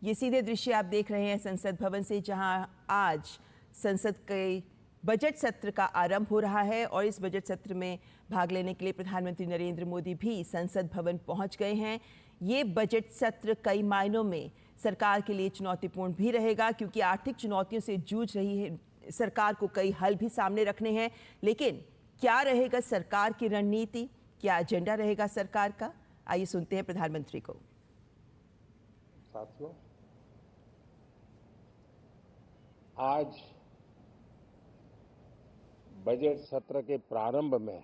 ये सीधे दृश्य आप देख रहे हैं संसद भवन से, जहां आज संसद के बजट सत्र का आरंभ हो रहा है और इस बजट सत्र में भाग लेने के लिए प्रधानमंत्री नरेंद्र मोदी भी संसद भवन पहुंच गए हैं। ये बजट सत्र कई मायनों में सरकार के लिए चुनौतीपूर्ण भी रहेगा, क्योंकि आर्थिक चुनौतियों से जूझ रही है सरकार को कई हल भी सामने रखने हैं। लेकिन क्या रहेगा सरकार की रणनीति, क्या एजेंडा रहेगा सरकार का? आइए सुनते हैं प्रधानमंत्री को। साथियों, आज बजट सत्र के प्रारंभ में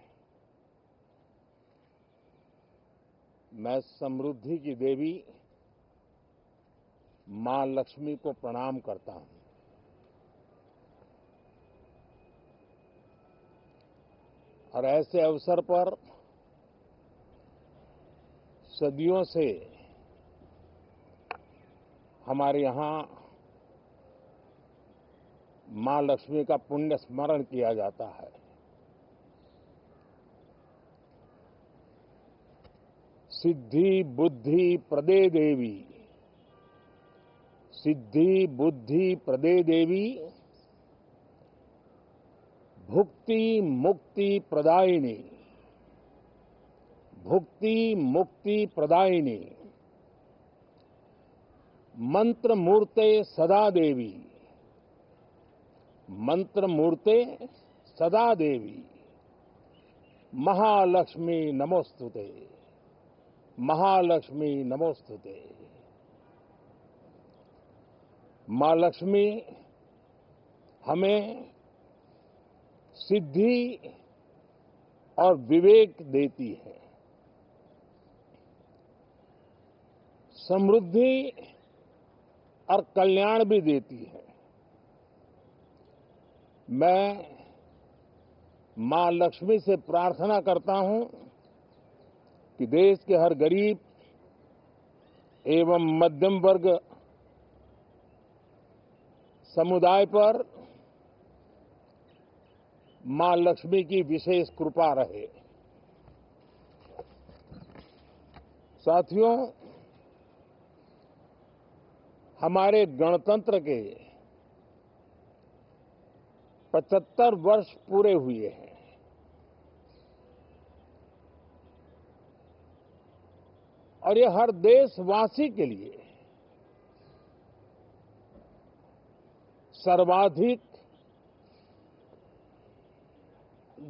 मैं समृद्धि की देवी मां लक्ष्मी को प्रणाम करता हूं। और ऐसे अवसर पर सदियों से हमारे यहां मां लक्ष्मी का पुण्य स्मरण किया जाता है। सिद्धि बुद्धि प्रदे देवी, सिद्धि बुद्धि प्रदे देवी, भुक्ति मुक्ति प्रदायिनी, भुक्ति मुक्ति प्रदायिनी, मंत्र मूर्ते सदा देवी, मंत्र मूर्ते सदा देवी, महालक्ष्मी नमोस्तुते, महालक्ष्मी नमोस्तुते। मां लक्ष्मी हमें सिद्धि और विवेक देती है, समृद्धि और कल्याण भी देती है। मैं मां लक्ष्मी से प्रार्थना करता हूं कि देश के हर गरीब एवं मध्यम वर्ग समुदाय पर मां लक्ष्मी की विशेष कृपा रहे। साथियों, हमारे गणतंत्र के 75 वर्ष पूरे हुए हैं। और ये हर देशवासी के लिए सर्वाधिक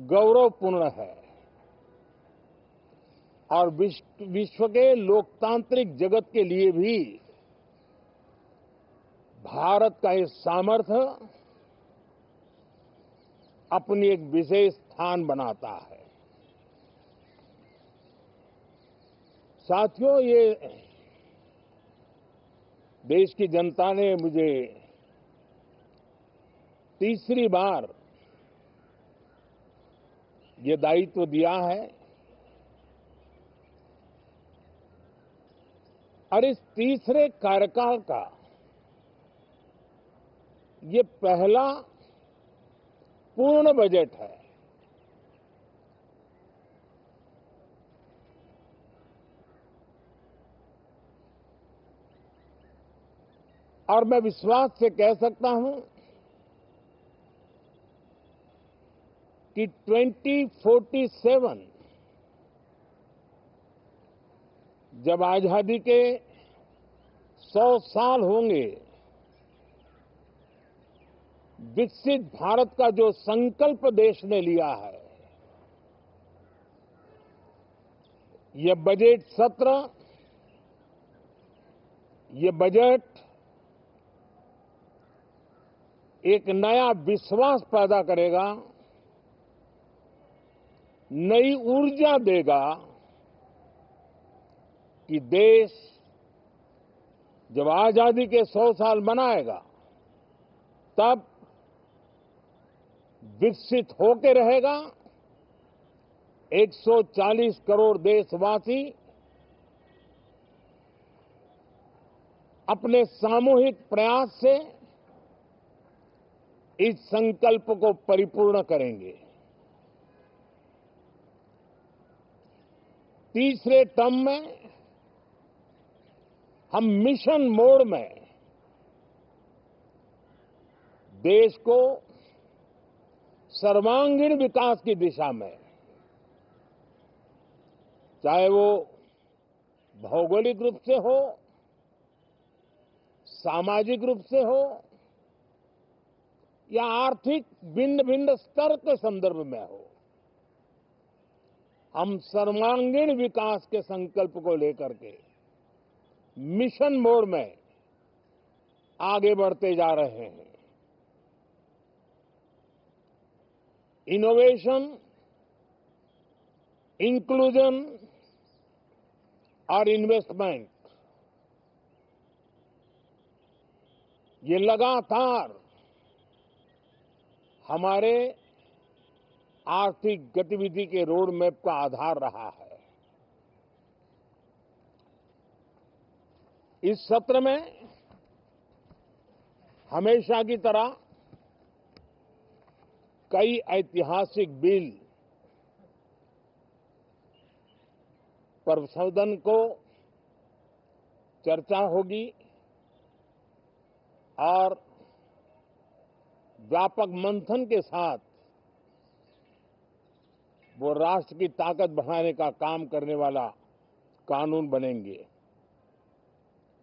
गौरवपूर्ण है और विश्व के लोकतांत्रिक जगत के लिए भी भारत का ये सामर्थ्य अपनी एक विशेष स्थान बनाता है। साथियों, ये देश की जनता ने मुझे तीसरी बार ये दायित्व दिया है और इस तीसरे कार्यकाल का ये पहला पूर्ण बजट है। और मैं विश्वास से कह सकता हूं कि 2047 जब आजादी के 100 साल होंगे, विकसित भारत का जो संकल्प देश ने लिया है, ये बजट सत्र, ये बजट एक नया विश्वास पैदा करेगा, नई ऊर्जा देगा कि देश जब आजादी के 100 साल मनाएगा तब विकसित होकर रहेगा। 140 करोड़ देशवासी अपने सामूहिक प्रयास से इस संकल्प को परिपूर्ण करेंगे। तीसरे टर्म में हम मिशन मोड में देश को सर्वांगीण विकास की दिशा में, चाहे वो भौगोलिक रूप से हो, सामाजिक रूप से हो या आर्थिक भिन्न भिन्न स्तर के संदर्भ में हो, हम सर्वांगीण विकास के संकल्प को लेकर के मिशन मोड में आगे बढ़ते जा रहे हैं। इनोवेशन, इंक्लूजन और इन्वेस्टमेंट, ये लगातार हमारे आर्थिक गतिविधि के रोड मैप का आधार रहा है। इस सत्र में हमेशा की तरह कई ऐतिहासिक बिल पर सदन को चर्चा होगी और व्यापक मंथन के साथ वो राष्ट्र की ताकत बढ़ाने का काम करने वाला कानून बनेंगे।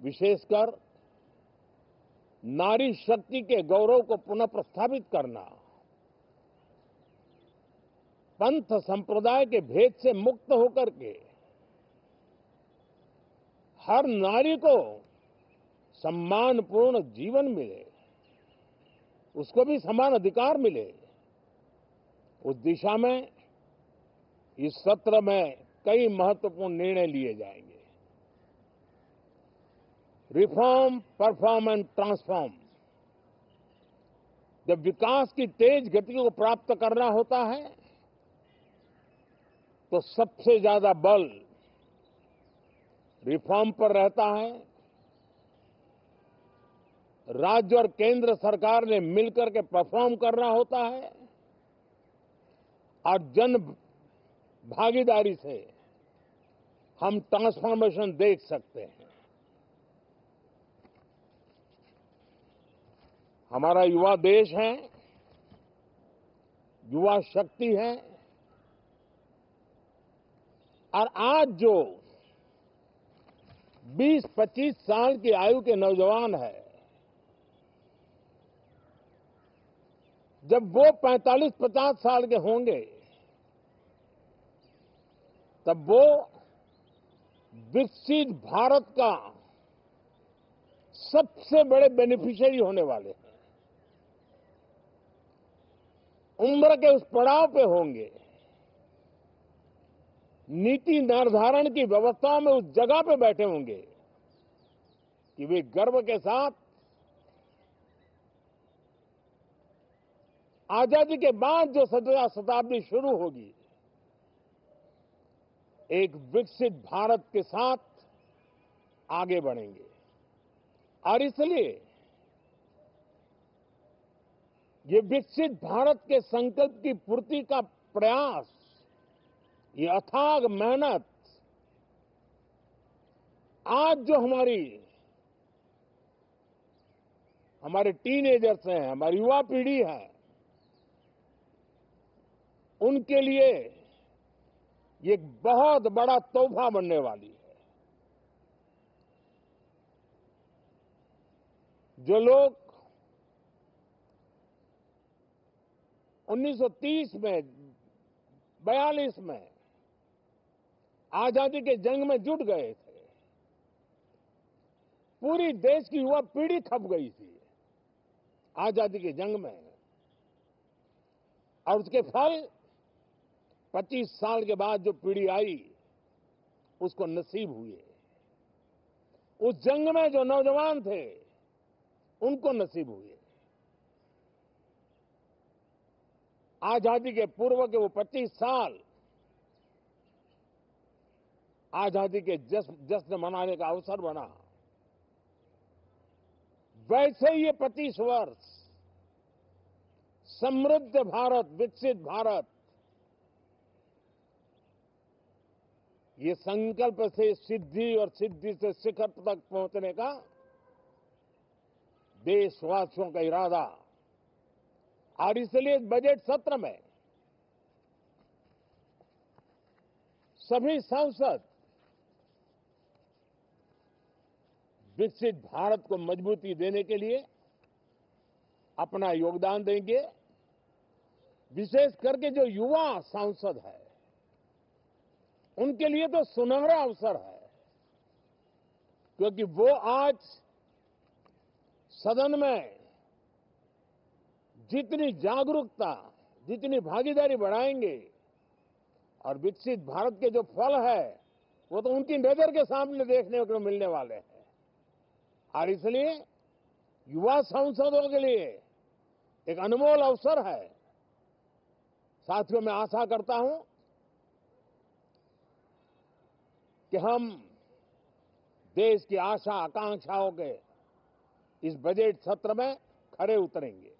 विशेषकर नारी शक्ति के गौरव को पुनः प्रस्थापित करना, पंथ संप्रदाय के भेद से मुक्त होकर के हर नारी को सम्मानपूर्ण जीवन मिले, उसको भी समान अधिकार मिले, उस दिशा में इस सत्र में कई महत्वपूर्ण निर्णय लिए जाएंगे। Reform, perform and transform. जब विकास की तेज गति को प्राप्त करना होता है तो सबसे ज्यादा बल रिफॉर्म पर रहता है। राज्य और केंद्र सरकार ने मिलकर के परफॉर्म करना होता है और जन भागीदारी से हम ट्रांसफॉर्मेशन देख सकते हैं। हमारा युवा देश है, युवा शक्ति है और आज जो 20-25 साल की आयु के नौजवान है, जब वो 45-50 साल के होंगे तब वो विकसित भारत का सबसे बड़े बेनिफिशियरी होने वाले हैं। उम्र के उस पड़ाव पे होंगे, नीति निर्धारण की व्यवस्थाओं में उस जगह पे बैठे होंगे कि वे गर्व के साथ आजादी के बाद जो शताब्दी शुरू होगी, एक विकसित भारत के साथ आगे बढ़ेंगे। और इसलिए ये विकसित भारत के संकल्प की पूर्ति का प्रयास, ये अथाग मेहनत आज जो हमारे टीनेजर्स हैं, हमारी युवा पीढ़ी है, उनके लिए ये एक बहुत बड़ा तोहफा बनने वाली है। जो लोग 1930 में, 42 में आजादी के जंग में जुट गए थे, पूरी देश की युवा पीढ़ी खप गई थी आजादी के जंग में, और उसके फल 25 साल के बाद जो पीढ़ी आई उसको नसीब हुए। उस जंग में जो नौजवान थे उनको नसीब हुए। आजादी के पूर्व के वो 25 साल आजादी के जश्न मनाने का अवसर बना। वैसे ही ये 25 वर्ष समृद्ध भारत, विकसित भारत, ये संकल्प से सिद्धि और सिद्धि से शिखर तक पहुंचने का देशवासियों का इरादा। और इसलिए इस बजट सत्र में सभी सांसद विकसित भारत को मजबूती देने के लिए अपना योगदान देंगे। विशेष करके जो युवा सांसद है उनके लिए तो सुनहरा अवसर है, क्योंकि वो आज सदन में जितनी जागरूकता, जितनी भागीदारी बढ़ाएंगे और विकसित भारत के जो फल है वो तो उनकी नजर के सामने देखने को मिलने वाले हैं। और इसलिए युवा सांसदों के लिए एक अनमोल अवसर है। साथियों, मैं आशा करता हूं कि हम देश की आशा आकांक्षाओं के इस बजट सत्र में खरे उतरेंगे।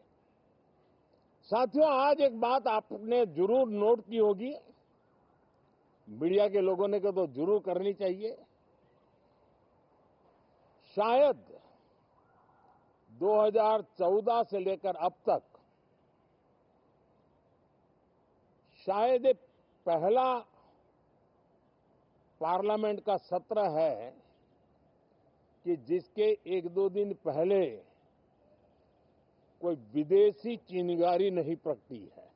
साथियों, आज एक बात आपने जरूर नोट की होगी, मीडिया के लोगों ने तो जरूर करनी चाहिए। शायद 2014 से लेकर अब तक शायद ये पहला पार्लियामेंट का सत्र है कि जिसके एक दो दिन पहले कोई विदेशी चिंगारी नहीं प्रगटी है।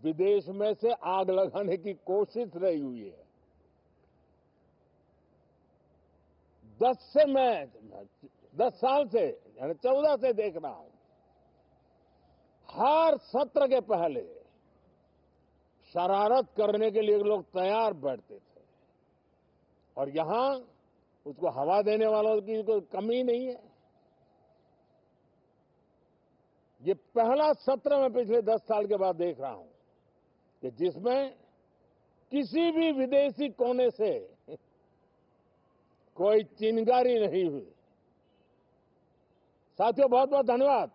विदेश में से आग लगाने की कोशिश रही हुई है। 10 साल से यानी 14 से देख रहा हूं, हर सत्र के पहले शरारत करने के लिए लोग तैयार बैठते थे और यहां उसको हवा देने वालों की कोई कमी नहीं है। ये पहला सत्र मैं पिछले 10 साल के बाद देख रहा हूं कि जिसमें किसी भी विदेशी कोने से कोई चिंगारी नहीं हुई। साथियों, बहुत बहुत धन्यवाद।